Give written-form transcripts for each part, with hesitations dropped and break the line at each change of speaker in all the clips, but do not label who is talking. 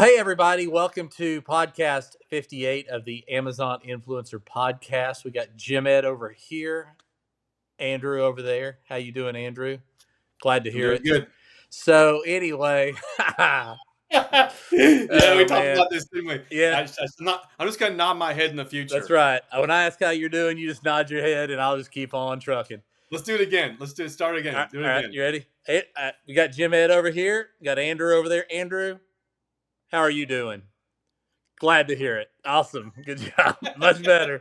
Hey, everybody. Welcome to podcast 58 of the Amazon Influencer Podcast. We got Jim Ed over here, Andrew over there. How you doing, Andrew? Glad to
I'm
hear
doing
it.
good.
So anyway,
Yeah, we talked
man.
about this, didn't we?
Yeah,
I'm just gonna nod my head in the
that's
future.
right. When I ask how you're doing, you just nod your head and I'll just keep on trucking.
Let's do it again. Start
All
again.
right,
Do
all
it
right,
again.
you ready? Hey, we got Jim Ed over here. We got Andrew over there. Andrew, how are you doing? Glad to hear it. Awesome. Good job. Much better.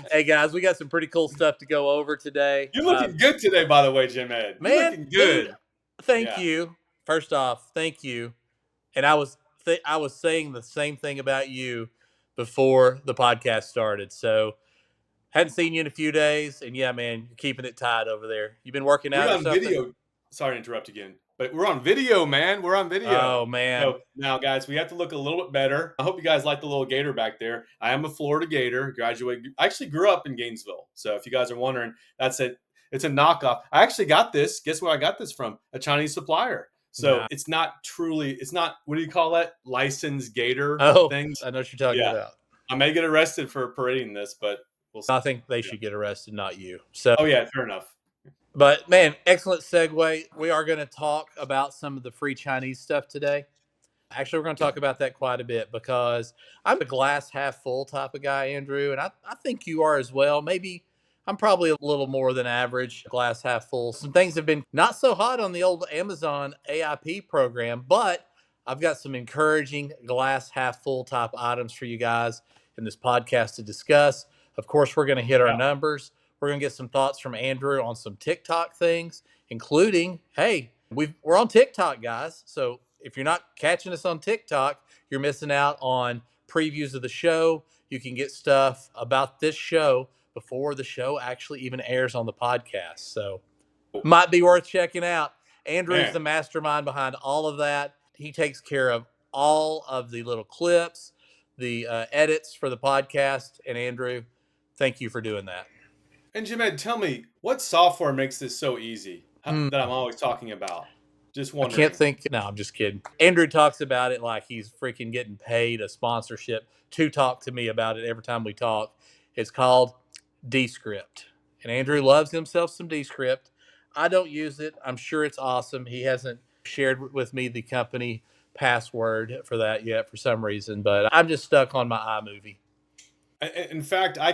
Hey, guys, we got some pretty cool stuff to go over today.
You're looking good today, by the way, Jim Ed. You're
Man,
looking
dude,
good.
thank
Yeah.
you. First off, thank you. And I was saying the same thing about you before the podcast started. So, hadn't seen you in a few days, and yeah, man, you're keeping it tight over there. You been working
We're
out or
on
something?
video. Sorry to interrupt again, but we're on video, man. We're on video.
Oh man.
So now, guys, we have to look a little bit better. I hope you guys like the little gator back there. I am a Florida Gator. I actually grew up in Gainesville. So if you guys are wondering, that's it. It's a knockoff. I actually got this. Guess where I got this from? A Chinese supplier. So
Nah.
it's not truly. It's not. What do you call that? Licensed gator
Oh,
things.
I know what you're talking
Yeah,
about.
I may get arrested for parading this, but we'll see.
I think they
Yeah.
should get arrested, not you. So,
Oh yeah, fair enough.
but man, excellent segue. We are going to talk about some of the free Chinese stuff today. Actually, we're going to talk about that quite a bit because I'm a glass half full type of guy, Andrew, and I think you are as well. Maybe I'm probably a little more than average glass half full. Some things have been not so hot on the old Amazon AIP program, but I've got some encouraging glass half full type items for you guys in this podcast to discuss. Of course, we're going to hit our
Yeah.
numbers. We're going to get some thoughts from Andrew on some TikTok things, including, hey, we're on TikTok, guys. So if you're not catching us on TikTok, you're missing out on previews of the show. You can get stuff about this show before the show actually even airs on the podcast. So might be worth checking out. Andrew's
Man,
the mastermind behind all of that. He takes care of all of the little clips, the edits for the podcast. And Andrew, thank you for doing that.
and Jim Ed, tell me, what software makes this so easy
Hmm.
that I'm always talking about? Just
I can't
wondering.
think. No, I'm just kidding. Andrew talks about it like he's freaking getting paid a sponsorship to talk to me about it every time we talk. It's called Descript. And Andrew loves himself some Descript. I don't use it. I'm sure it's awesome. He hasn't shared with me the company password for that yet for some reason, but I'm just stuck on my iMovie.
In fact, I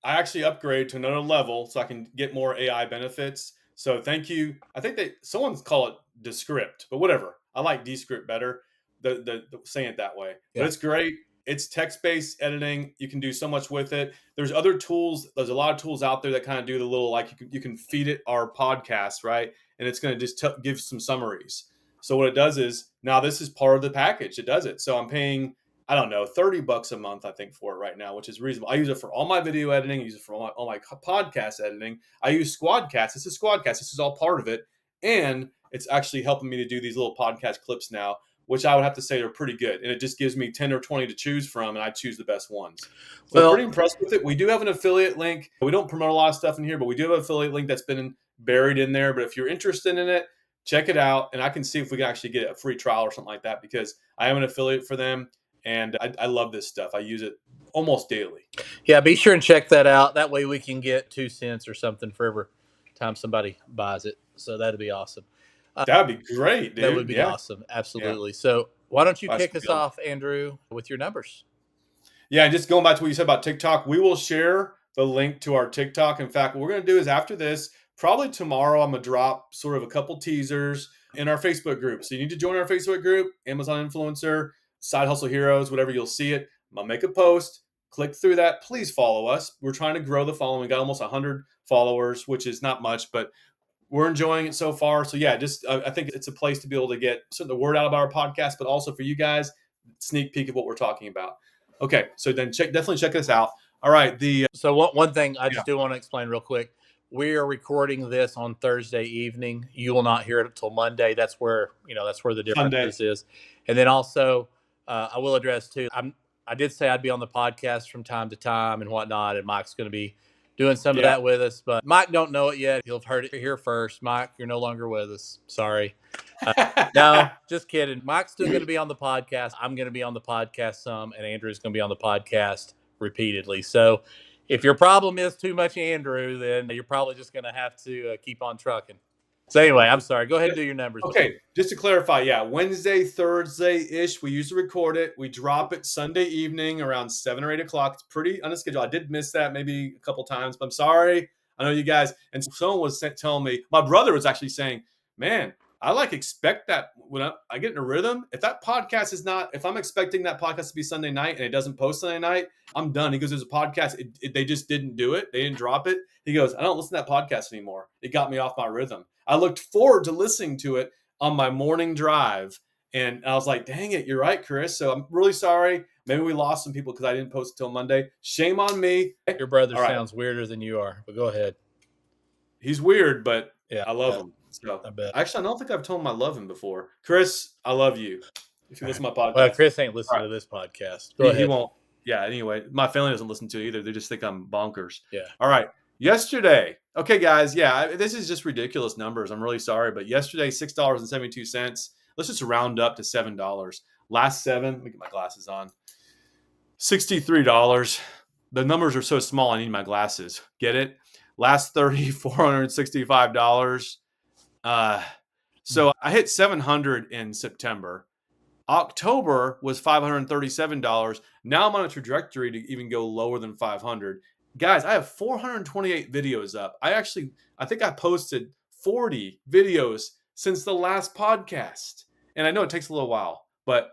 actually upgrade to another level so I can get more AI benefits. So thank you. I think someone's call it Descript, but whatever. I like Descript better. The saying it that way, but
Yeah.
it's great. It's text-based editing. You can do so much with it. There's other tools. There's a lot of tools out there that kind of do the little, like you can feed it our podcast, right? And it's going to just give some summaries. So what it does is now this is part of the package. It does it. So I'm paying, I don't know, $30 a month, I think, for it right now, which is reasonable. I use it for all my video editing. I use it for all my podcast editing. I use Squadcast. This is Squadcast. This is all part of it. And it's actually helping me to do these little podcast clips now, which I would have to say are pretty good. And it just gives me 10 or 20 to choose from, and I choose the best ones. So
Well,
pretty impressed with it. We do have an affiliate link. We don't promote a lot of stuff in here, but we do have an affiliate link that's been buried in there. But if you're interested in it, check it out. And I can see if we can actually get a free trial or something like that, because I am an affiliate for them. And I love this stuff. I use it almost daily.
yeah, be sure and check that out. That way we can get 2 cents or something for every time somebody buys it. So that'd be awesome.
That'd be great,
That would
dude.
be
Yeah.
awesome.
Yeah.
Absolutely. So why don't you
That's
kick us off, Andrew, with your numbers?
Yeah, just going back to what you said about TikTok, we will share the link to our TikTok. In fact, what we're going to do is after this, probably tomorrow, I'm going to drop sort of a couple teasers in our Facebook group. So you need to join our Facebook group, Amazon Influencer, Side Hustle Heroes, whatever, you'll see it. I'm going to make a post. Click through that. Please follow us. We're trying to grow the following. We got almost 100 followers, which is not much, but we're enjoying it so far. So yeah, just I think it's a place to be able to get the word out about our podcast, but also for you guys, sneak peek of what we're talking about. Okay, so then definitely check this out. All right,
So one thing I just do want to explain real quick. We are recording this on Thursday evening. You will not hear it until Monday. That's where the
Sunday.
difference is. And then also, I will address too. I did say I'd be on the podcast from time to time and whatnot, and Mike's going to be doing some of
Yeah.
that with us. But Mike don't know it yet. He'll have heard it here first. Mike, you're no longer with us. Sorry. No, just kidding. Mike's still going to be on the podcast. I'm going to be on the podcast some, and Andrew's going to be on the podcast repeatedly. So if your problem is too much Andrew, then you're probably just going to have to keep on trucking. So anyway, I'm sorry. Go ahead and do your numbers.
Okay, just to clarify, yeah, Wednesday, Thursday-ish, we usually record it. We drop it Sunday evening around 7 or 8 o'clock. It's pretty unscheduled. I did miss that maybe a couple times, but I'm sorry. I know you guys. And someone was telling me, my brother was actually saying, man, I expect that when I get in a rhythm. If that podcast is not, if I'm expecting that podcast to be Sunday night and it doesn't post Sunday night, I'm done. He goes, there's a podcast. They just didn't do it. They didn't drop it. He goes, I don't listen to that podcast anymore. It got me off my rhythm. I looked forward to listening to it on my morning drive. And I was like, dang it, you're right, Chris. So I'm really sorry. Maybe we lost some people because I didn't post it till Monday. Shame on me.
Your brother
All right.
sounds weirder than you are, but go ahead.
He's weird, but
Yeah,
I love him. So
I bet.
actually, I don't think I've told him I love him before. Chris, I love you. If you listen to my podcast.
Well, Chris ain't
All
listening
right.
to this podcast. Go
He
ahead.
won't. Yeah, anyway, my family doesn't listen to it either. They just think I'm bonkers.
Yeah.
All right. Yesterday. Okay, guys. Yeah, this is just ridiculous numbers. I'm really sorry. But yesterday, $6.72. Let's just round up to $7. Last 7, let me get my glasses on. $63. The numbers are so small, I need my glasses. Get it? Last 30, $465. So I hit 700 in September. October was $537. Now I'm on a trajectory to even go lower than 500. Guys, I have 428 videos up. I think I posted 40 videos since the last podcast. And I know it takes a little while, but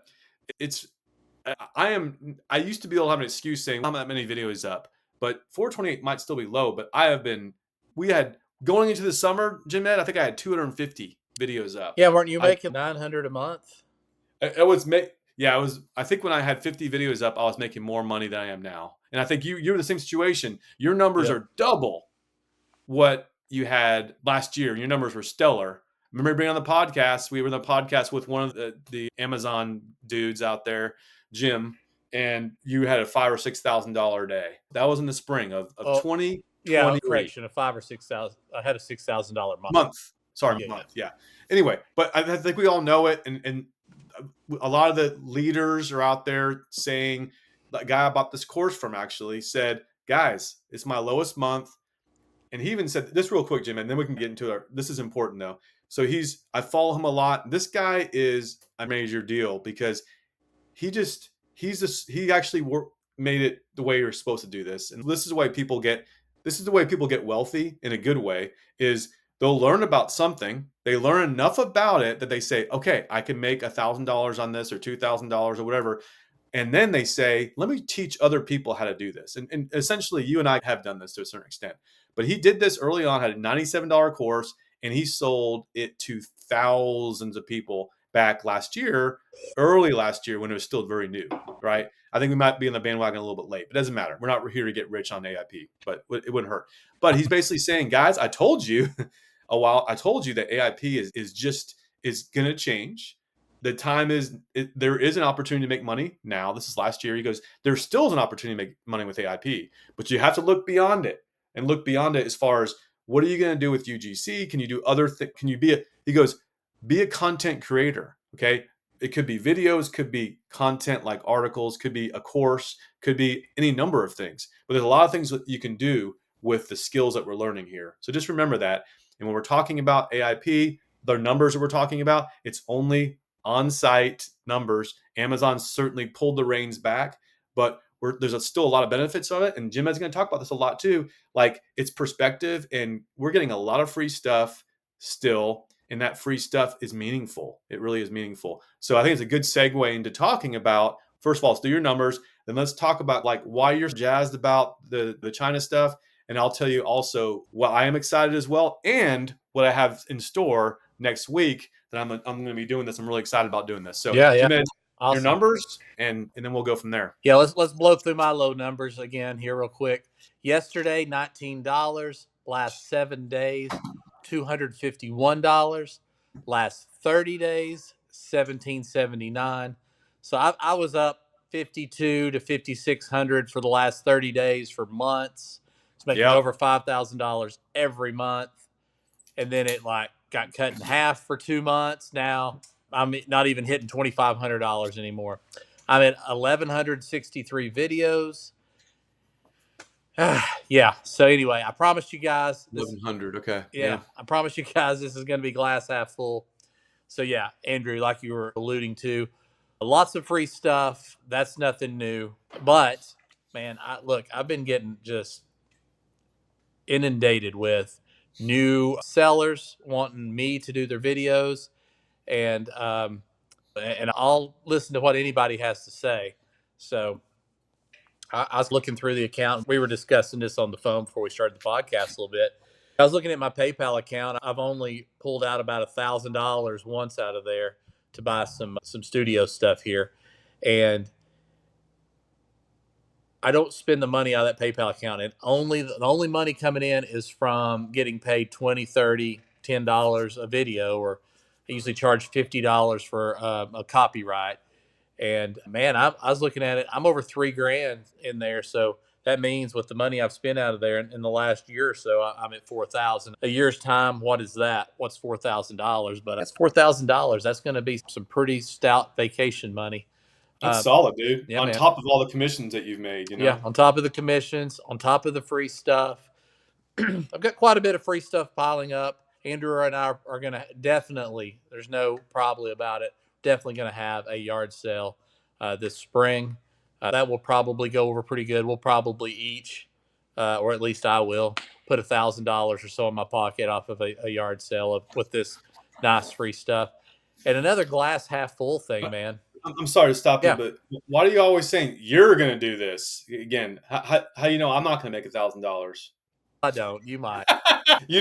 I used to be able to have an excuse saying, well, I'm not that many videos up, but 428 might still be low, but we had going into the summer, Jim Ed, I think I had 250 videos up.
Yeah, weren't you making 900 a month?
I think when I had 50 videos up, I was making more money than I am now. And I think you're in the same situation. Your numbers are double what you had last year. Your numbers were stellar. Remember being on the podcast? We were on the podcast with one of the Amazon dudes out there, Jim, and you had a $5,000 or $6,000 day. That was in the spring of 2020.
Yeah, correction, a $5,000 or $6,000. I had a $6,000
month. Sorry, month. Yeah. Anyway, but I think we all know it, and a lot of the leaders are out there saying, the guy I bought this course from actually said, guys, it's my lowest month. And he even said this real quick, Jim, and then we can get into it. This is important though. So I follow him a lot. This guy is a major deal because he actually made it the way you're supposed to do this. And this is the way people get wealthy in a good way is they'll learn about something. They learn enough about it that they say, okay, I can make $1,000 on this or $2,000 or whatever. And then they say, let me teach other people how to do this. And essentially, you and I have done this to a certain extent. But he did this early on, had a $97 course, and he sold it to thousands of people back early last year when it was still very new, right? I think we might be in the bandwagon a little bit late, but it doesn't matter. We're not here to get rich on AIP, but it wouldn't hurt. But he's basically saying, guys, I told you I told you that AIP is going to change. The time there is an opportunity to make money now. This is last year. He goes, there still is an opportunity to make money with AIP, but you have to look beyond it and look beyond it as far as what are you going to do with UGC? Can you do other things? Can you he goes, be a content creator. Okay. It could be videos, could be content like articles, could be a course, could be any number of things, but there's a lot of things that you can do with the skills that we're learning here. So just remember that. And when we're talking about AIP, the numbers that we're talking about, it's only on-site numbers. Amazon certainly pulled the reins back, but there's still a lot of benefits of it. And Jim is going to talk about this a lot too. Like it's perspective, and we're getting a lot of free stuff still. And that free stuff is meaningful. It really is meaningful. So I think it's a good segue into talking about, first of all, let's do your numbers. Then let's talk about like why you're jazzed about the China stuff. And I'll tell you also what I am excited as well, and what I have in store next week that I'm going to be doing this. I'm really excited about doing this. So Jim, awesome. Your numbers, and then we'll go from there.
Yeah, let's blow through my low numbers again here real quick. Yesterday, $19. Last 7 days, $251. Last 30 days, $1,779. So I was up 52 to 5,600 for the last 30 days for months. So making
Yep.
over $5,000 every month. And then it like got cut in half for 2 months. Now I'm not even hitting $2,500 anymore. I'm at 1,163 videos. Yeah. So anyway, I promised you guys this.
1,100. Okay.
Yeah,
Yeah.
I promise you guys this is going to be glass half full. So yeah, Andrew, like you were alluding to, lots of free stuff. That's nothing new. But man, I've been getting just inundated with new sellers wanting me to do their videos, and I'll listen to what anybody has to say. So I was looking through the account. We were discussing this on the phone before we started the podcast a little bit. I was looking at my PayPal account. I've only pulled out about $1,000 once out of there to buy some studio stuff here, and I don't spend the money out of that PayPal account. And the only money coming in is from getting paid 20, 30, $10 a video, or I usually charge $50 for a copyright. And man, I was looking at it. I'm over 3 grand in there. So that means with the money I've spent out of there in the last year or so, I'm at 4,000. A year's time, what is that? What's $4,000? But that's $4,000. That's going to be some pretty stout vacation money.
That's solid, dude.
Yeah,
On
man.
top of all the commissions that you've made,
Yeah, on top of the commissions, on top of the free stuff. I've got quite a bit of free stuff piling up. Andrew and I are going to definitely, there's no probably about it, definitely going to have a yard sale this spring. That will probably go over pretty good. We'll probably each, or at least I will, put $1,000 or so in my pocket off of a yard sale with this nice free stuff. And another glass half full thing, man.
I'm sorry to stop you,
Yeah,
but why are you always saying you're going to do this again? How you know I'm not going to make $1,000?
I don't. You might.
You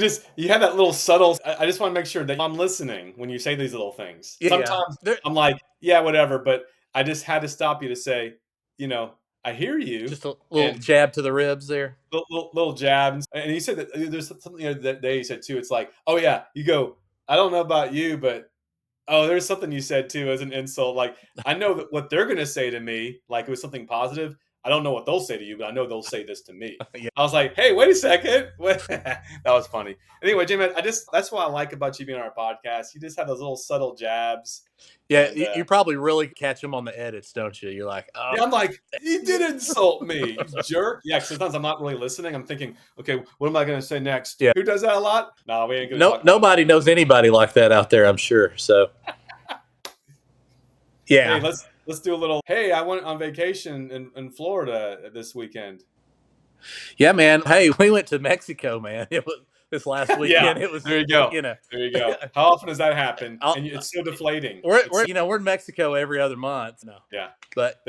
have that little subtle. I just want to make sure that I'm listening when you say these little things.
Yeah.
Sometimes I'm like, yeah, whatever, but I just had to stop you to say, you know, I hear you,
Just a little
and
jab to the ribs there.
little jabs. And you said that there's something that day you said too. It's like, oh yeah, you go. I don't know about you, but oh, there's something you said too as an insult. Like I know that what they're gonna say to me, like it was something positive. I don't know what they'll say to you, but I know they'll say this to me.
Yeah.
I was like, hey, wait a second. That was funny. Anyway, Jimmy, that's what I like about you being on our podcast. You just have those little subtle jabs.
Yeah,
And
you probably really catch them on the edits, don't you? You're like, oh,
yeah, I'm like, you did insult me, you jerk. Yeah, 'cause sometimes I'm not really listening. I'm thinking, okay, what am I gonna say next?
yeah.
Who does that a lot? No, we ain't gonna
No,
talk about
nobody knows anybody like that out there, I'm sure. So,
Hey,
yeah,
let's do a little. Hey, I went on vacation in Florida this weekend.
yeah, man. Hey, we went to Mexico, man. It was this last
Yeah,
weekend. It was,
there you go.
you know,
There you go. How often does that happen?
I'll,
And it's so deflating.
we're in Mexico every other month. No,
Yeah.
but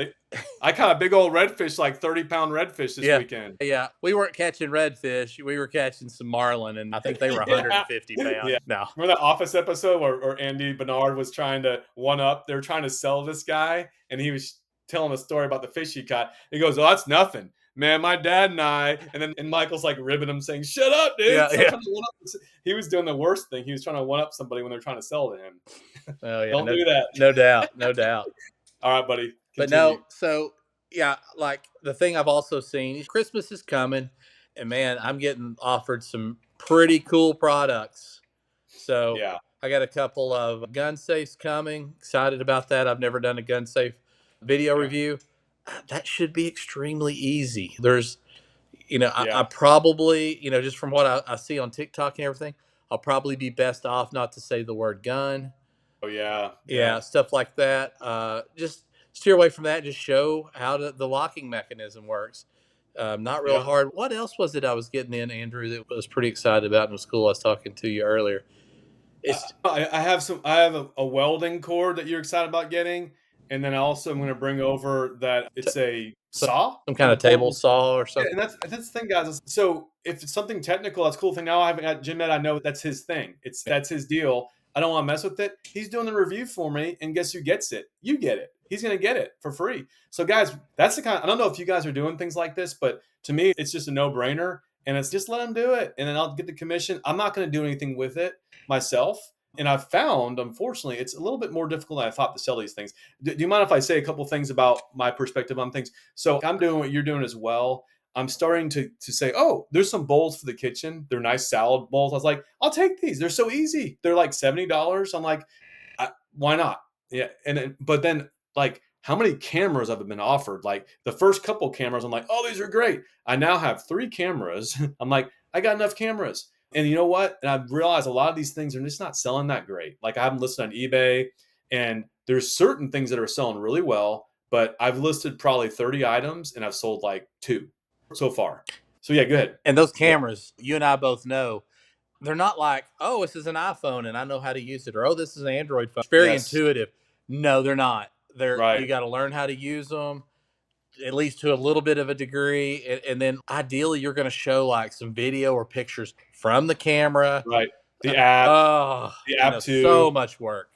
I caught a big old redfish, like 30-pound redfish this
yeah,
weekend.
yeah, we weren't catching redfish. We were catching some marlin, and I think they were
Yeah.
150 pounds.
Yeah.
No,
Remember that Office episode where Andy Bernard was trying to one up? They were trying to sell this guy, and he was telling a story about the fish he caught. He goes, "Oh, that's nothing, man. My dad and I." And Michael's like ribbing him, saying, "Shut up, dude!"
yeah,
Stop
yeah.
trying to one up. He was doing the worst thing. He was trying to one up somebody when they're trying to sell to him.
Oh yeah,
Don't
no,
do that.
no doubt, no doubt.
All right, buddy.
But
Continue.
no, so yeah, like the thing I've also seen, Christmas is coming, and man, I'm getting offered some pretty cool products. So
Yeah.
I got a couple of gun safes coming. Excited about that. I've never done a gun safe video
Okay.
review. That should be extremely easy. There's,
Yeah.
I probably, just from what I see on TikTok and everything, I'll probably be best off not to say the word gun.
Oh yeah. Yeah.
Yeah, stuff like that. Just steer away from that. Just show how the locking mechanism works. Not real
Yep.
hard. What else was it I was getting in, Andrew, that was pretty excited about and was cool? I was talking to you earlier. It's
I have some. I have a welding cord that you're excited about getting, and then also I'm going to bring over that it's a
some,
saw,
some kind
like a
of table
portable.
saw or
Yeah,
something.
and that's the thing, guys. So if it's something technical, that's a cool thing. Now I haven't got Jim Ed. I know that's his thing. That's his deal. I don't want to mess with it. He's doing the review for me, and guess who gets it? You get it. He's going to get it for free. So guys, that's the kind. I don't know if you guys are doing things like this, but to me, it's just a no brainer. And it's just let him do it, and then I'll get the commission. I'm not going to do anything with it myself. And I've found, unfortunately, it's a little bit more difficult than I thought to sell these things. Do you mind if I say a couple things about my perspective on things? So I'm doing what you're doing as well. I'm starting to say, oh, there's some bowls for the kitchen. They're nice salad bowls. I was like, I'll take these. They're so easy. They're like $70. I'm like, why not? Yeah. But then like how many cameras have been offered? Like the first couple cameras, I'm like, oh, these are great. I now have 3 cameras. I'm like, I got enough cameras. And you know what? And I've realized a lot of these things are just not selling that great. Like I have them listed on eBay, and there's certain things that are selling really well, but I've listed probably 30 items and I've sold like 2 so far. So yeah, go ahead.
And those cameras, you and I both know, they're not like, oh, this is an iPhone and I know how to use it, or oh, this is an Android phone. It's very
Yes.
intuitive. No, they're not. You
Right.
got to learn how to use them, at least to a little bit of a degree, and then ideally you're going to show like some video or pictures from the camera.
Right. The app,
Oh,
the app
so
too.
much work.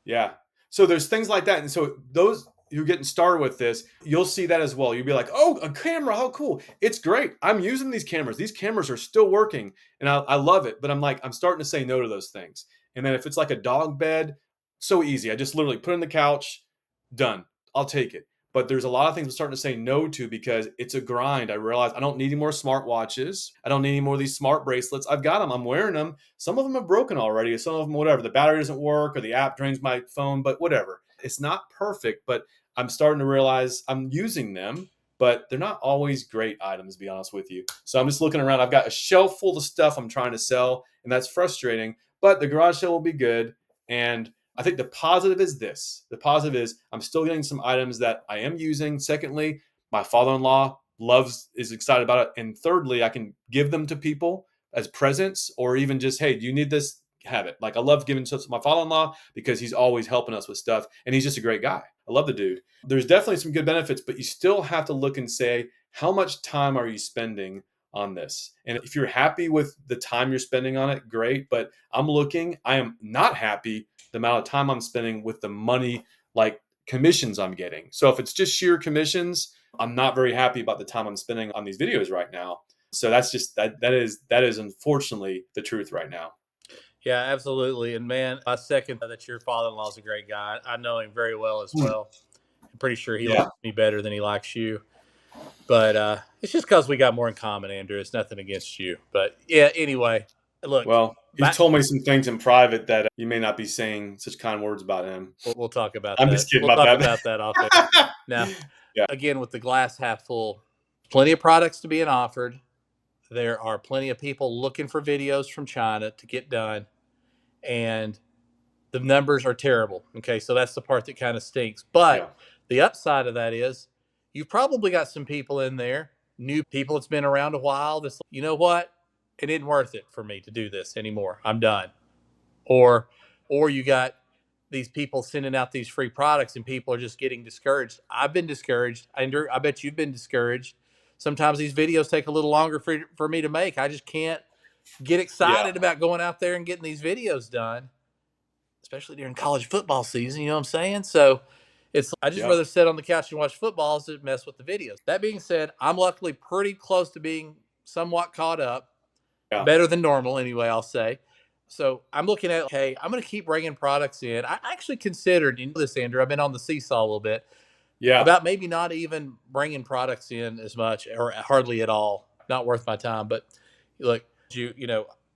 Yeah. So there's things like that. And so those you're getting started with this, you'll see that as well. You'll be like, oh, a camera, how cool. It's great. I'm using these cameras. These cameras are still working. And I love it. But I'm like, I'm starting to say no to those things. And then if it's like a dog bed, so easy. I just literally put it on the couch, done. I'll take it. But there's a lot of things I'm starting to say no to because it's a grind. I realize I don't need any more smartwatches. I don't need any more of these smart bracelets. I've got them. I'm wearing them. Some of them are broken already. Some of them, whatever. The battery doesn't work or the app drains my phone, but whatever. It's not perfect, but I'm starting to realize I'm using them, but they're not always great items, to be honest with you. So I'm just looking around. I've got a shelf full of stuff I'm trying to sell, and that's frustrating, but the garage sale will be good. And I think the positive is this. The positive is I'm still getting some items that I am using. Secondly, my father-in-law is excited about it. And thirdly, I can give them to people as presents or even just, hey, do you need this? Have it. Like I love giving stuff to my father-in-law because he's always helping us with stuff and he's just a great guy. I love the dude. There's definitely some good benefits, but you still have to look and say, how much time are you spending on this? And if you're happy with the time you're spending on it, great. But I am not happy the amount of time I'm spending with the money, like commissions I'm getting. So if it's just sheer commissions, I'm not very happy about the time I'm spending on these videos right now. So that's just that is unfortunately the truth right now.
Yeah, absolutely. And man, I second that your father-in-law is a great guy. I know him very well as well. I'm pretty sure he likes
Yeah.
me better than he likes you. But it's just because we got more in common, Andrew. It's nothing against you. But yeah, anyway, look,
Well, he's
back,
told me some things in private that you may not be saying such kind words about him.
we'll talk about
I'm
that.
just kidding
We'll
about
talk
that.
about that off air. Now,
Yeah.
again, with the glass half full, plenty of products to being offered. There are plenty of people looking for videos from China to get done. And the numbers are terrible. Okay, so that's the part that kind of stinks. But
Yeah.
the upside of that is you've probably got some people in there, new people that's been around a while, that's, you know what? It isn't worth it for me to do this anymore. I'm done. Or you got these people sending out these free products and people are just getting discouraged. I've been discouraged. Andrew, I bet you've been discouraged. Sometimes these videos take a little longer for me to make. I just can't get
Yeah.
excited about going out there and getting these videos done, especially during college football season. You know what I'm saying? So I just
Yeah.
rather sit on the couch and watch football than mess with the videos. That being said, I'm luckily pretty close to being somewhat caught up,
Yeah.
better than normal anyway, I'll say. So I'm looking at, okay, I'm going to keep bringing products in. I actually considered, you know this, Andrew, I've been on the seesaw a little bit
Yeah.
about maybe not even bringing products in as much or hardly at all. Not worth my time. But look,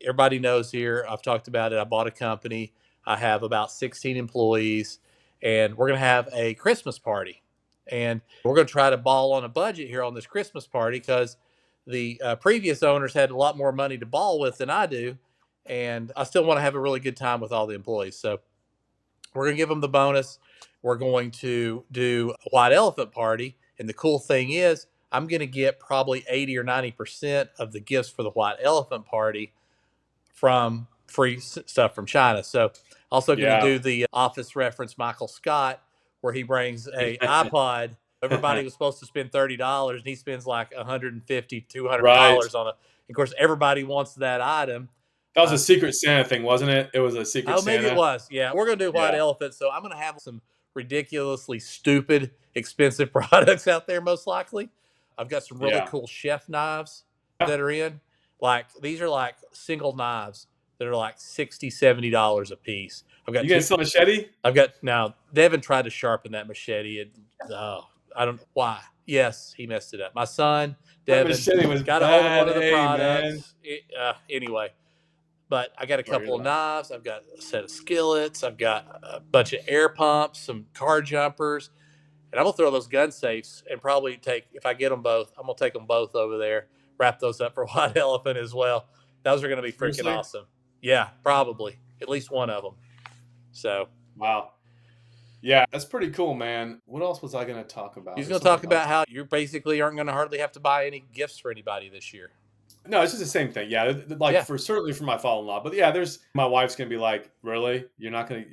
everybody knows here. I've talked about it. I bought a company. I have about 16 employees, and we're going to have a Christmas party. And we're going to try to ball on a budget here on this Christmas party because the previous owners had a lot more money to ball with than I do. And I still want to have a really good time with all the employees. So we're going to give them the bonus. We're going to do a white elephant party. And the cool thing is, I'm going to get probably 80 or 90% of the gifts for the white elephant party from free stuff from China. So, also going to
Yeah.
do the Office reference Michael Scott, where he brings a iPod. Everybody was supposed to spend $30, and he spends like $150,
Right.
$200 on a. Of course, everybody wants that item.
That was a Secret Santa thing, wasn't it? It was a Secret
Oh, maybe it
Santa.
was. Yeah, we're gonna do white
Yeah.
elephant, so I'm gonna have some ridiculously stupid, expensive products out there. Most likely, I've got some really
Yeah.
cool chef knives
Yeah.
that are in. Like these are like single knives that are like $60, $70 a piece. I've got
You gonna
two.
sell machete?
I've got now. Devin tried to sharpen that machete. And oh, I don't know why. Yes, he messed it up. My son,
That
Devin,
machete was
got a hold of one
bad.
of the
Hey, man.
products. Anyway, but I got a
Sorry to hear
couple of
that.
knives. I've got a set of skillets. I've got a bunch of air pumps, some car jumpers, and I'm gonna throw those gun safes and probably take, if I get them both, I'm gonna take them both over there, wrap those up for White Elephant as well. Those are gonna be freaking
Seriously?
awesome. Yeah, probably at least one of them. So
Wow. Yeah, that's pretty cool, man. What else was I going to talk about?
he's
There's
gonna talk
something else.
about how you basically aren't gonna hardly have to buy any gifts for anybody this year.
No, it's just the same thing. Yeah, like
Yeah.
for certainly for my father-in-law, but yeah, there's my wife's gonna be like, really? You're not gonna?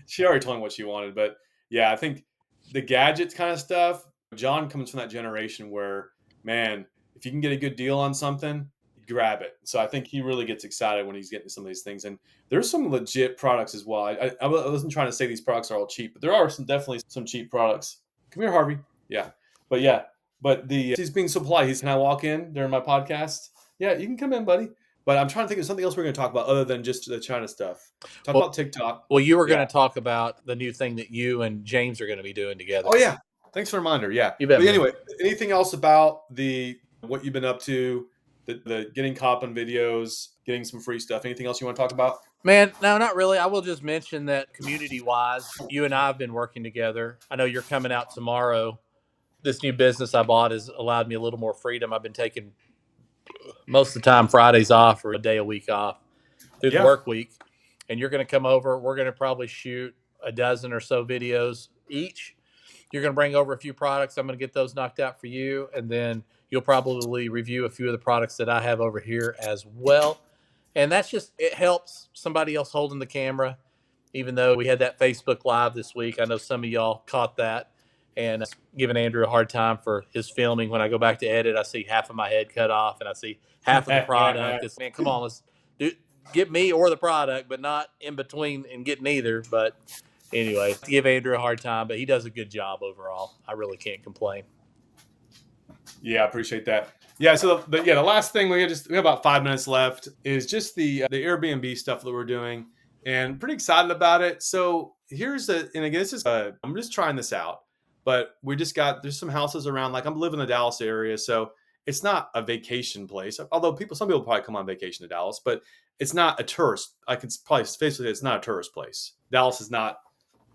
She already told me what she wanted, but yeah, I think the gadgets kind of stuff. John comes from that generation where, man, if you can get a good deal on something, grab it. So I think he really gets excited when he's getting some of these things, and there's some legit products as well. I wasn't trying to say these products are all cheap, but there are some definitely some cheap products. Come here, Harvey. Yeah, but yeah, but he's being supplied. Can I walk in during my podcast? Yeah, you can come in, buddy. But I'm trying to think of something else we're going to talk about other than just the China stuff. Talk
Well,
about TikTok.
well, you were
Yeah.
gonna talk about the new thing that you and James are gonna be doing together.
Oh yeah. Thanks for the reminder. Yeah.
You bet,
But
man.
anyway, anything else about the what you've been up to, the getting cop on videos, getting some free stuff? Anything else you want to talk about?
Man, no, not really. I will just mention that community wise, you and I have been working together. I know you're coming out tomorrow. This new business I bought has allowed me a little more freedom. I've been taking most of the time Fridays off or a day a week off through the
Yeah.
work week. And you're going to come over. We're going to probably shoot a dozen or so videos each. You're going to bring over a few products. I'm going to get those knocked out for you. And then you'll probably review a few of the products that I have over here as well. And that's just, it helps somebody else holding the camera. Even though we had that Facebook Live this week, I know some of y'all caught that. And giving Andrew a hard time for his filming. When I go back to edit, I see half of my head cut off and I see half of the product. It's, man, come on, let's do, get me or the product, but not in between and get neither. But anyway, to give Andrew a hard time, but he does a good job overall. I really can't complain.
Yeah, I appreciate that. Yeah, so the last thing we have about 5 minutes left is just the Airbnb stuff that we're doing, and pretty excited about it. So here's and again, this is I'm just trying this out, but we just there's some houses around. Like I'm living in the Dallas area, so it's not a vacation place. Although some people probably come on vacation to Dallas, but it's not a tourist. I can probably safely say it's not a tourist place. Dallas is not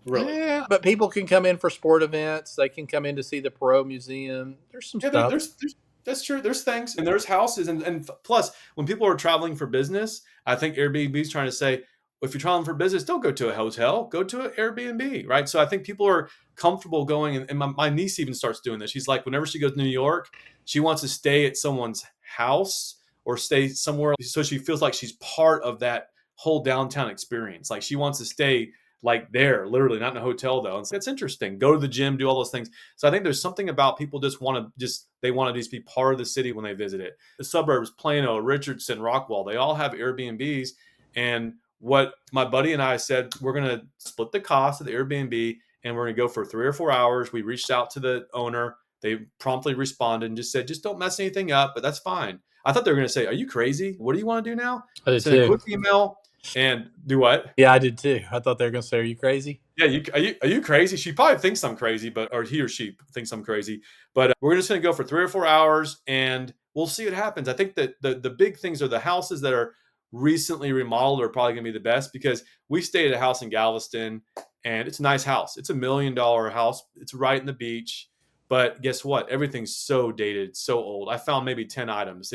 really.
Yeah, but people can come in for sport events. They can come in to see the Perot Museum. There's some
Yeah,
stuff.
there's that's true. There's things and there's houses and plus when people are traveling for business, I think Airbnb is trying to say if you're traveling for business, don't go to a hotel, go to an Airbnb, right? So I think people are comfortable going, and my niece even starts doing this. She's like, whenever she goes to New York, she wants to stay at someone's house or stay somewhere so she feels like she's part of that whole downtown experience. Like she wants to stay like there, literally, not in a hotel though. And so it's interesting. Go to the gym, do all those things. So I think there's something about people they want to just be part of the city when they visit it. The suburbs, Plano, Richardson, Rockwall, they all have Airbnbs. And what my buddy and I said, we're gonna split the cost of the Airbnb and we're gonna go for 3 or 4 hours. We reached out to the owner. They promptly responded and just said, just don't mess anything up, but that's fine. I thought they were gonna say, are you crazy? What do you want to do now?
I did
Send a
too.
quick email and do what?
Yeah, I did too. I thought they were going to say, "Are you crazy?"
Yeah, are you crazy? She probably thinks I'm crazy, or he or she thinks I'm crazy. But we're just going to go for 3 or 4 hours, and we'll see what happens. I think that the big things are the houses that are recently remodeled are probably going to be the best because we stayed at a house in Galveston, and it's a nice house. It's $1 million house. It's right in the beach. But guess what? Everything's so dated, so old. I found maybe 10 items.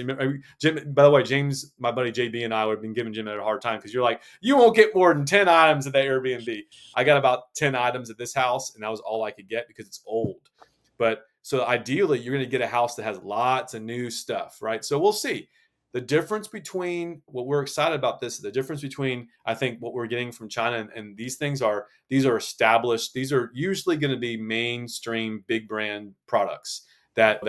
Jim, by the way, James, my buddy JB, and I would have been giving Jim a hard time because you're like, you won't get more than 10 items at that Airbnb. I got about 10 items at this house, and that was all I could get because it's old. But so ideally, you're going to get a house that has lots of new stuff, right? So we'll see. The difference between what we're excited about the difference between I think what we're getting from China and these are established. These are usually going to be mainstream big brand products that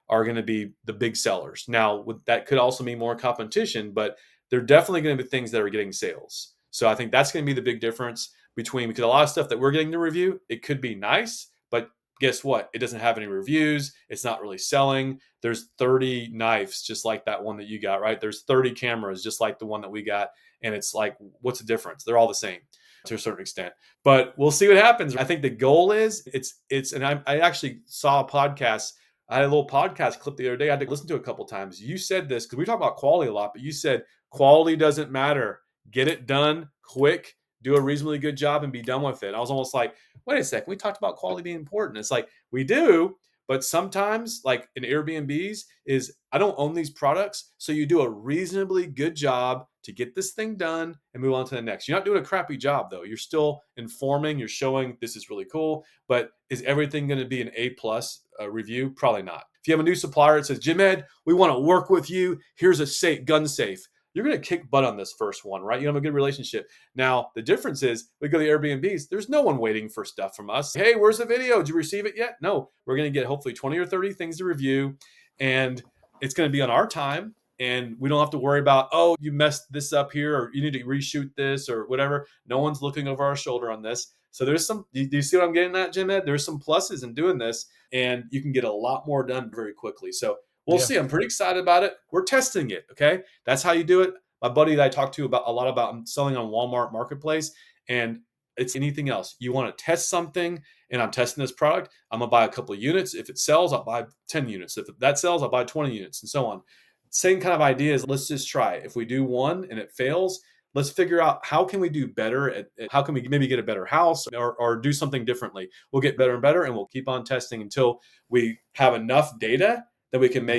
are going to be the big sellers. Now, that could also mean more competition, but they're definitely going to be things that are getting sales. So I think that's going to be the big difference because a lot of stuff that we're getting to review, it could be nice, but guess what? It doesn't have any reviews. It's not really selling. There's 30 knives just like that one that you got, right? There's 30 cameras just like the one that we got. And it's like, what's the difference? They're all the same. to a certain extent. But we'll see what happens. I think the goal is and I actually saw a podcast. I had a little podcast clip the other day. I had to listen to it a couple times. You said this because we talk about quality a lot, but you said quality doesn't matter. Get it done quick, do a reasonably good job, and be done with it. I was almost like, wait a second, we talked about quality being important. It's like we do, but sometimes, like in Airbnbs, is I don't own these products, so you do a reasonably good job to get this thing done and move on to the next. You're not doing a crappy job though. You're still informing. You're showing this is really cool. But is everything going to be an A plus review? Probably not. If you have a new supplier that says, Jim Ed, we want to work with you. Here's a safe gun safe. You're going to kick butt on this first one, right? You have a good relationship. Now, the difference is we go to the Airbnbs, there's no one waiting for stuff from us. Hey, where's the video? Did you receive it yet? No, we're going to get hopefully 20 or 30 things to review. And it's going to be on our time. And we don't have to worry about, oh, you messed this up here, or you need to reshoot this or whatever. No one's looking over our shoulder on this. So there's some, do you see what I'm getting at, Jim Ed? There's some pluses in doing this, and you can get a lot more done very quickly. So we'll see. I'm pretty excited about it. We're testing it. Okay. That's how you do it. My buddy that I talked to about a lot about, I'm selling on Walmart Marketplace, and it's anything else. You want to test something, and I'm testing this product. I'm going to buy a couple of units. If it sells, I'll buy 10 units. If that sells, I'll buy 20 units, and so on. Same kind of idea is let's just try it. If we do one and it fails, let's figure out how can we do better at how can we maybe get a better house or do something differently. We'll get better and better, and we'll keep on testing until we have enough data that we can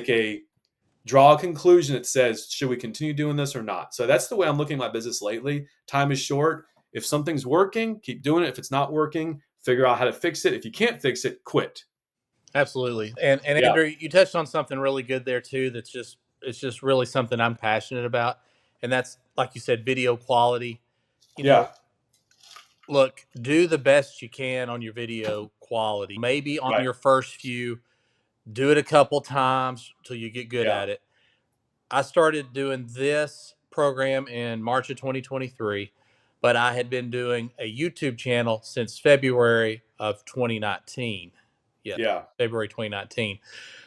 draw a conclusion that says, should we continue doing this or not? So that's the way I'm looking at my business lately. Time is short. If something's working, keep doing it. If it's not working, figure out how to fix it. If you can't fix it, quit.
Absolutely. And
Yeah.
Andrew, you touched on something really good there too. It's just really something I'm passionate about, and that's like you said, video quality. You
Yeah.
know, look, do the best you can on your video quality. Maybe on
Right.
your first few, do it a couple times till you get good
Yeah.
at it. I started doing this program in March of 2023, but I had been doing a YouTube channel since February of 2019. Yes,
Yeah.
February 2019.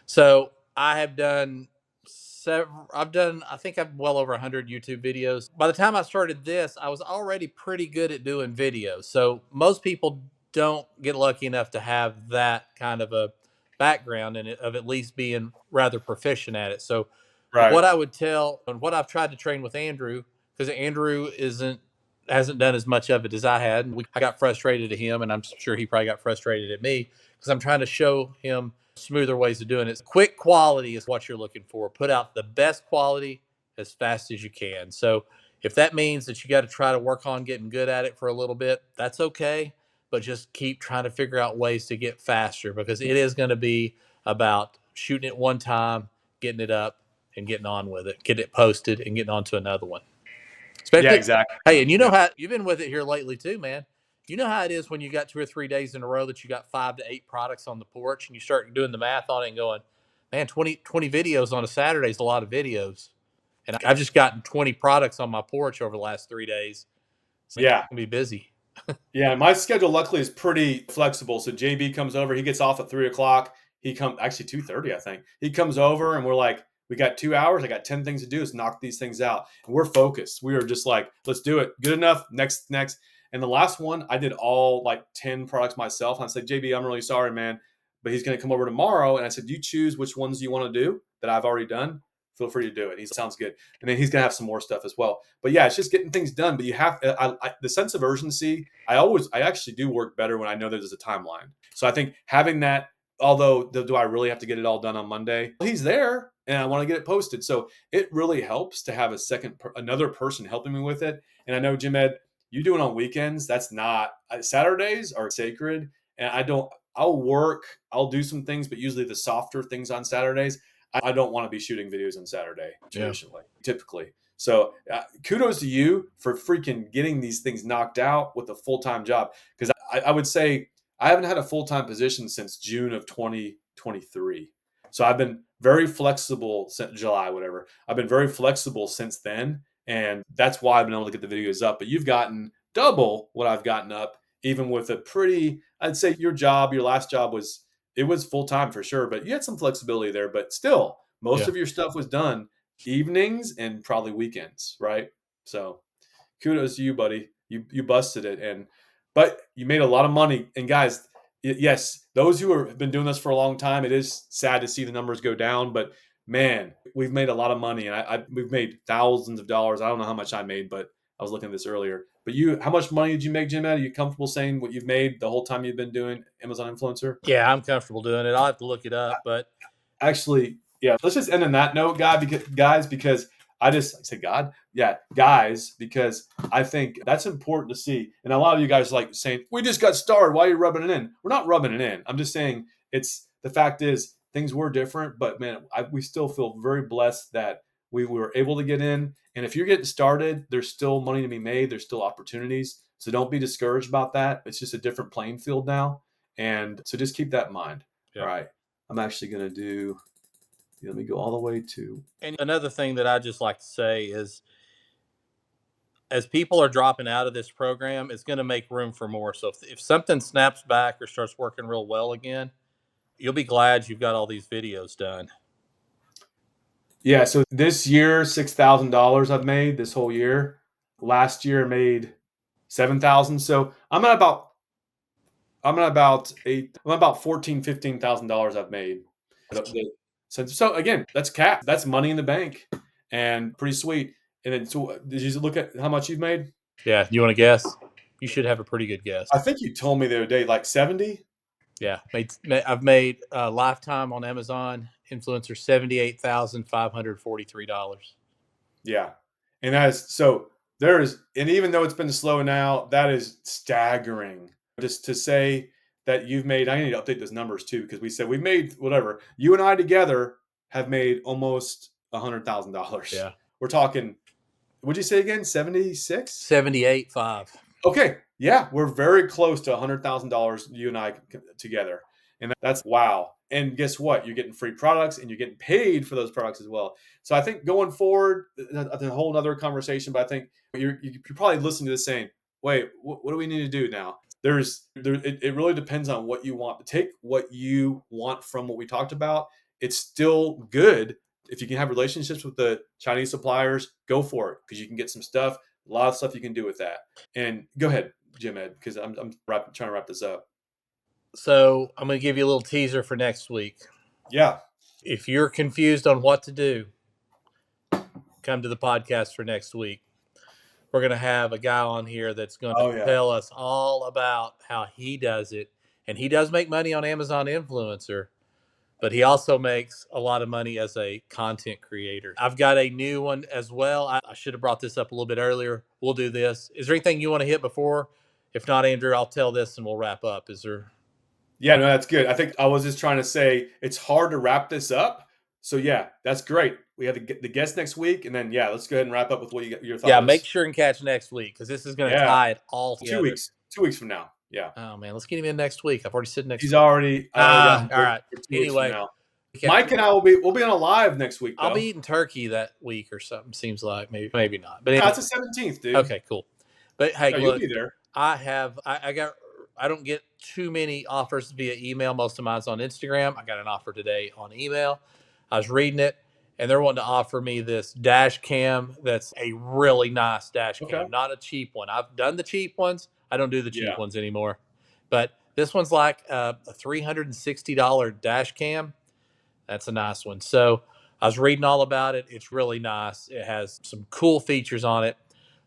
So I have done several, I think I've well over 100 YouTube videos. By the time I started this, I was already pretty good at doing videos. So most people don't get lucky enough to have that kind of a background in it, of at least being rather proficient at it. So
Right.
what I would tell, and what I've tried to train with Andrew, because Andrew hasn't done as much of it as I had. I got frustrated at him, and I'm sure he probably got frustrated at me, because I'm trying to show him smoother ways of doing it. Quick quality is what you're looking for. Put out the best quality as fast as you can. So if that means that you got to try to work on getting good at it for a little bit, that's okay. But just keep trying to figure out ways to get faster, because it is going to be about shooting it one time, getting it up, and getting on with it, get it posted, and getting on to another one.
Yeah,
Especially,
exactly.
hey, and you know
Yeah.
how you've been with it here lately too, man. You know how it is when you got 2 or 3 days in a row that you got 5 to 8 products on the porch, and you start doing the math on it and going, man, 20 videos on a Saturday is a lot of videos. And I've just gotten 20 products on my porch over the last 3 days. So it's
Yeah.
going to be busy.
Yeah, my schedule luckily is pretty flexible. So JB comes over. He gets off at 3 o'clock. He comes actually 2:30, I think. He comes over, and we're like, we got 2 hours. I got 10 things to do. Let's knock these things out. And we're focused. We are just like, let's do it. Good enough. Next, next. And the last one, I did all like 10 products myself. And I said, JB, I'm really sorry, man, but he's going to come over tomorrow. And I said, you choose which ones you want to do that I've already done. Feel free to do it. He sounds good. And then he's going to have some more stuff as well. But yeah, it's just getting things done. But you have the sense of urgency. I actually do work better when I know there's a timeline. So I think having that, although do I really have to get it all done on Monday? Well, he's there and I want to get it posted. So it really helps to have another person helping me with it. And I know, Jim Ed, you do it on weekends. That's not, Saturdays are sacred. And I'll work, I'll do some things, but usually the softer things on Saturdays. I don't want to be shooting videos on Saturday typically. So kudos to you for freaking getting these things knocked out with a full-time job. Because I would say I haven't had a full-time position since June of 2023. So I've been very flexible since July, whatever. I've been very flexible since then. And that's why I've been able to get the videos up. But you've gotten double what I've gotten up, even with I'd say your last job it was full time for sure, but you had some flexibility there. But still, most
Yeah.
of your stuff was done evenings and probably weekends, right? So kudos to you, buddy. You busted it, but you made a lot of money. And guys, yes, those who have been doing this for a long time, it is sad to see the numbers go down, but man, we've made a lot of money, and we've made thousands of dollars. I don't know how much I made, but I was looking at this earlier. But how much money did you make, Jim? Are you comfortable saying what you've made the whole time you've been doing Amazon influencer?
Yeah, I'm comfortable doing it. I'll have to look it up, but
Actually, yeah. Let's just end on that note, because I just said God, yeah, guys, because I think that's important to see. And a lot of you guys like saying we just got started. Why are you rubbing it in? We're not rubbing it in. I'm just saying it's the fact is things were different, but man, we still feel very blessed that we were able to get in. And if you're getting started, there's still money to be made. There's still opportunities. So don't be discouraged about that. It's just a different playing field now. And so just keep that in mind.
yeah.
All right. I'm actually going to do, let me go all the way to.
And another thing that I just like to say is, as people are dropping out of this program, it's going to make room for more. So if something snaps back or starts working real well again, you'll be glad you've got all these videos done.
Yeah. So this year, $6,000 I've made this whole year. Last year I made 7,000. So I'm at about $15,000 I've made. So again, that's cap. That's money in the bank, and pretty sweet. And then, so did you look at how much you've made?
Yeah, you want to guess? You should have a pretty good guess.
I think you told me the other day, like 70.
Yeah, I've made lifetime on Amazon influencer $78,543.
Yeah, and that is so. There is, and even though it's been slow now, that is staggering. Just to say that you've made, I need to update those numbers too, because we said we made whatever. You and I together have made almost $100,000.
Yeah,
We're talking. What'd you say again? 76?
78.5.
Okay, yeah, we're very close to $100,000. You and I together, and that's wow. And guess what? You're getting free products, and you're getting paid for those products as well. So I think going forward, that's a whole other conversation. But I think you're probably listening to this saying, "Wait, what do we need to do now?" It really depends on what you want. Take what you want from what we talked about. It's still good if you can have relationships with the Chinese suppliers. Go for it, because you can get some stuff. A lot of stuff you can do with that. And go ahead, Jim Ed, because I'm trying to wrap this up.
So I'm going to give you a little teaser for next week.
Yeah.
If you're confused on what to do, come to the podcast for next week. We're going to have a guy on here that's going to tell us all about how he does it. And he does make money on Amazon Influencer, but he also makes a lot of money as a content creator. I've got a new one as well. I should have brought this up a little bit earlier. We'll do this. Is there anything you want to hit before? If not, Andrew, I'll tell this and we'll wrap up. Is there?
Yeah, no, that's good. I think I was just trying to say it's hard to wrap this up. So yeah, that's great. We have the guest next week, and then yeah, let's go ahead and wrap up with your thoughts.
Yeah, make sure and catch next week, because this is going to tie it all together.
2 weeks. 2 weeks from now. Yeah.
Oh man, let's get him in next week. I've already said next.
He's
week.
already.
All right. Anyway,
Mike and I we'll be on a live next week. Though.
I'll be eating turkey that week or something. Seems like maybe not. But
anyway, it's the 17th, dude.
Okay, cool. But hey, look,
you'll be there.
I don't get too many offers via email. Most of mine's on Instagram. I got an offer today on email. I was reading it, and they're wanting to offer me this dash cam that's a really nice dash cam, not a cheap one. I've done the cheap ones. I don't do the cheap ones anymore. But this one's like a $360 dash cam. That's a nice one. So I was reading all about it. It's really nice. It has some cool features on it.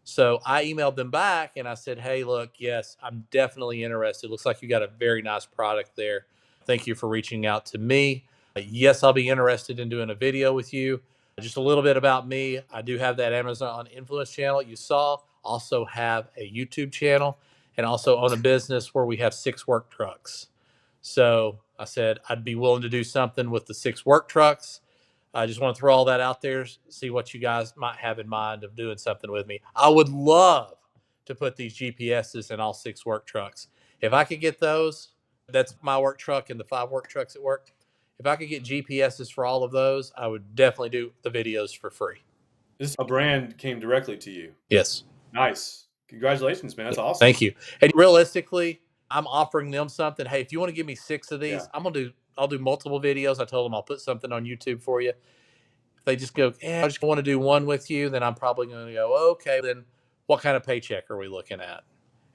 So I emailed them back and I said, hey, look, yes, I'm definitely interested. Looks like you got a very nice product there. Thank you for reaching out to me. Yes, I'll be interested in doing a video with you. Just a little bit about me. I do have that Amazon influence channel you saw. Also have a YouTube channel, and also own a business where we have 6 work trucks. So I said I'd be willing to do something with the 6 work trucks. I just want to throw all that out there, see what you guys might have in mind of doing something with me. I would love to put these GPSs in all 6 work trucks. If I could get those, that's my work truck and the 5 work trucks at work. If I could get GPSs for all of those, I would definitely do the videos for free.
This a brand came directly to you.
Yes.
Nice. Congratulations, man. That's awesome.
Thank you. And realistically, I'm offering them something. Hey, if you want to give me 6 of these, I'll do multiple videos. I told them I'll put something on YouTube for you. If they just go, I just want to do one with you, then I'm probably going to go, okay, then what kind of paycheck are we looking at?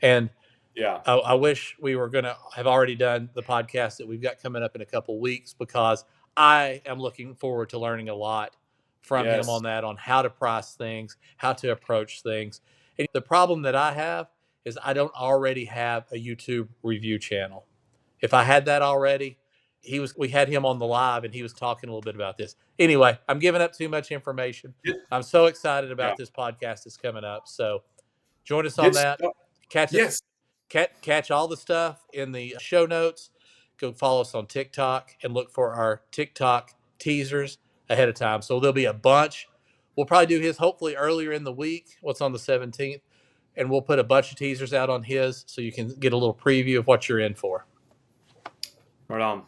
And
Yeah.
I wish we were going to have already done the podcast that we've got coming up in a couple weeks, because I am looking forward to learning a lot from him
Yes.
on that, on how to price things, how to approach things. And the problem that I have is I don't already have a YouTube review channel. If I had that already, we had him on the live and he was talking a little bit about this. Anyway, I'm giving up too much information.
Get,
I'm so excited
yeah.
about this podcast that's coming up. So join us on
Get
that.
stuck.
Catch us,
Yes.
catch all the stuff in the show notes. Go follow us on TikTok and look for our TikTok teasers ahead of time. So there'll be a bunch. We'll probably do his hopefully earlier in the week. What's on the 17th? And we'll put a bunch of teasers out on his so you can get a little preview of what you're in for.
Right on.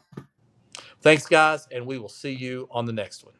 Thanks, guys, and we will see you on the next one.